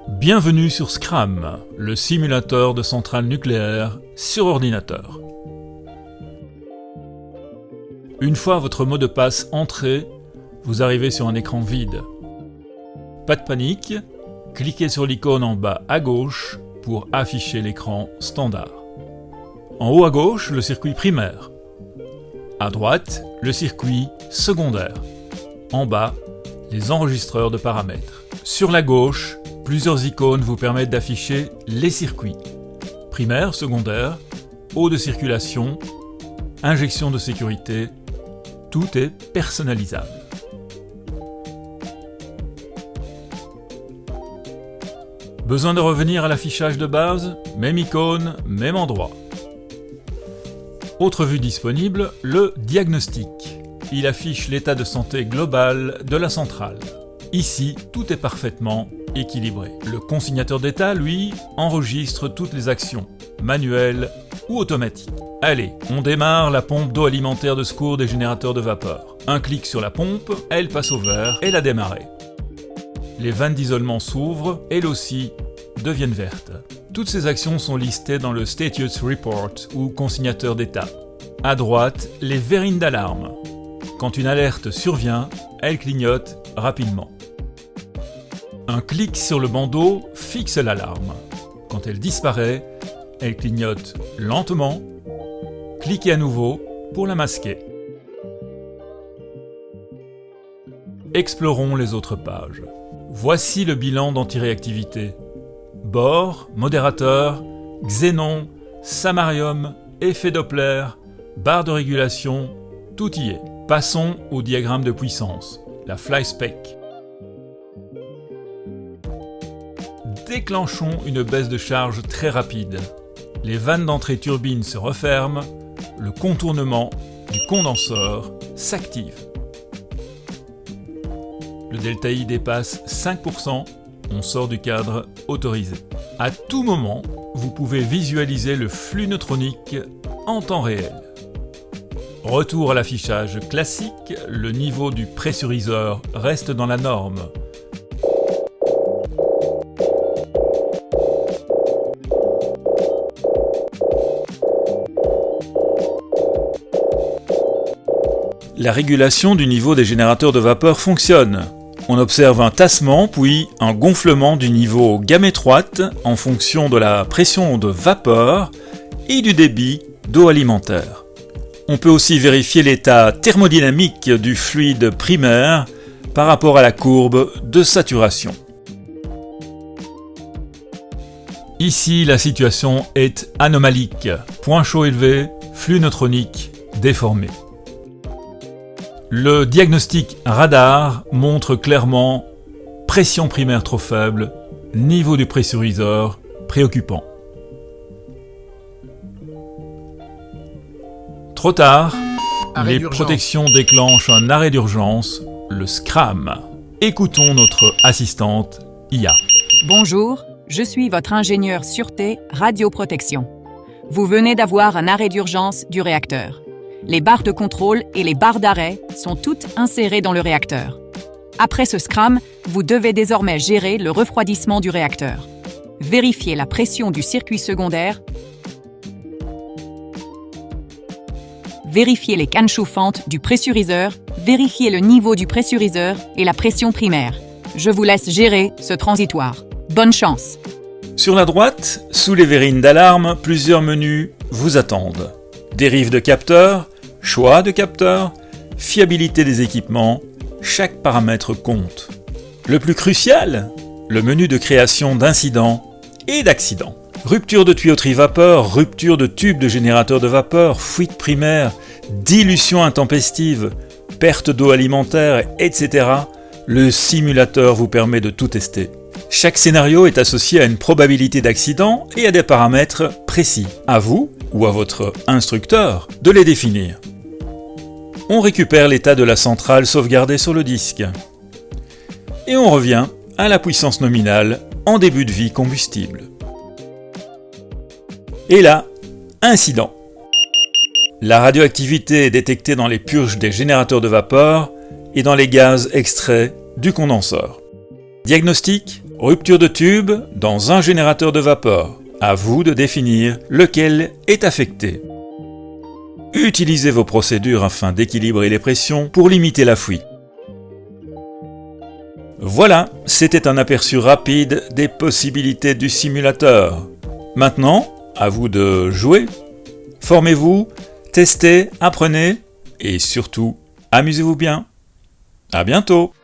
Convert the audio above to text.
Bienvenue sur Scram, le simulateur de centrale nucléaire sur ordinateur. Une fois votre mot de passe entré, vous arrivez sur un écran vide. Pas de panique, cliquez sur l'icône en bas à gauche pour afficher l'écran standard. En haut à gauche, le circuit primaire. À droite, le circuit secondaire. En bas, les enregistreurs de paramètres. Sur la gauche, plusieurs icônes vous permettent d'afficher les circuits. Primaire, secondaire, eau de circulation, injection de sécurité, tout est personnalisable. Besoin de revenir à l'affichage de base? Même icône, même endroit. Autre vue disponible, le diagnostic. Il affiche l'état de santé global de la centrale. Ici, tout est parfaitement équilibré. Le consignateur d'état, lui, enregistre toutes les actions, manuelles ou automatiques. Allez, on démarre la pompe d'eau alimentaire de secours des générateurs de vapeur. Un clic sur la pompe, elle passe au vert et a démarré. Les vannes d'isolement s'ouvrent, elles aussi deviennent vertes. Toutes ces actions sont listées dans le Status Report ou consignateur d'état. À droite, les verrines d'alarme. Quand une alerte survient, elle clignote rapidement. Un clic sur le bandeau fixe l'alarme. Quand elle disparaît, elle clignote lentement. Cliquez à nouveau pour la masquer. Explorons les autres pages. Voici le bilan d'antiréactivité. Bore, modérateur, xénon, samarium, effet Doppler, barre de régulation, tout y est. Passons au diagramme de puissance, la FlySpec. Déclenchons une baisse de charge très rapide. Les vannes d'entrée turbine se referment, le contournement du condenseur s'active. Le delta I dépasse 5%, on sort du cadre autorisé. À tout moment, vous pouvez visualiser le flux neutronique en temps réel. Retour à l'affichage classique, le niveau du pressuriseur reste dans la norme. La régulation du niveau des générateurs de vapeur fonctionne. On observe un tassement puis un gonflement du niveau gamme étroite en fonction de la pression de vapeur et du débit d'eau alimentaire. On peut aussi vérifier l'état thermodynamique du fluide primaire par rapport à la courbe de saturation. Ici, la situation est anomalique. Point chaud élevé, flux neutronique déformé. Le diagnostic radar montre clairement pression primaire trop faible, niveau du pressuriseur préoccupant. Trop tard, les protections déclenchent un arrêt d'urgence, le SCRAM. Écoutons notre assistante IA. Bonjour, je suis votre ingénieur sûreté radioprotection. Vous venez d'avoir un arrêt d'urgence du réacteur. Les barres de contrôle et les barres d'arrêt sont toutes insérées dans le réacteur. Après ce SCRAM, vous devez désormais gérer le refroidissement du réacteur. Vérifiez la pression du circuit secondaire. Vérifiez les cannes chauffantes du pressuriseur. Vérifiez le niveau du pressuriseur et la pression primaire. Je vous laisse gérer ce transitoire. Bonne chance! Sur la droite, sous les verrines d'alarme, plusieurs menus vous attendent. Dérive de capteur, choix de capteur, fiabilité des équipements, chaque paramètre compte. Le plus crucial, le menu de création d'incidents et d'accidents. Rupture de tuyauterie vapeur, rupture de tube de générateur de vapeur, fuite primaire, dilution intempestive, perte d'eau alimentaire, etc. Le simulateur vous permet de tout tester. Chaque scénario est associé à une probabilité d'accident et à des paramètres précis. À vous, ou à votre instructeur, de les définir. On récupère l'état de la centrale sauvegardé sur le disque. Et on revient à la puissance nominale en début de vie combustible. Et là, incident. La radioactivité est détectée dans les purges des générateurs de vapeur et dans les gaz extraits du condenseur. Diagnostic, Rupture de tube dans un générateur de vapeur. À vous de définir lequel est affecté. Utilisez vos procédures afin d'équilibrer les pressions pour limiter la fuite. Voilà, c'était un aperçu rapide des possibilités du simulateur. Maintenant, à vous de jouer. Formez-vous, testez, apprenez et surtout, amusez-vous bien. À bientôt!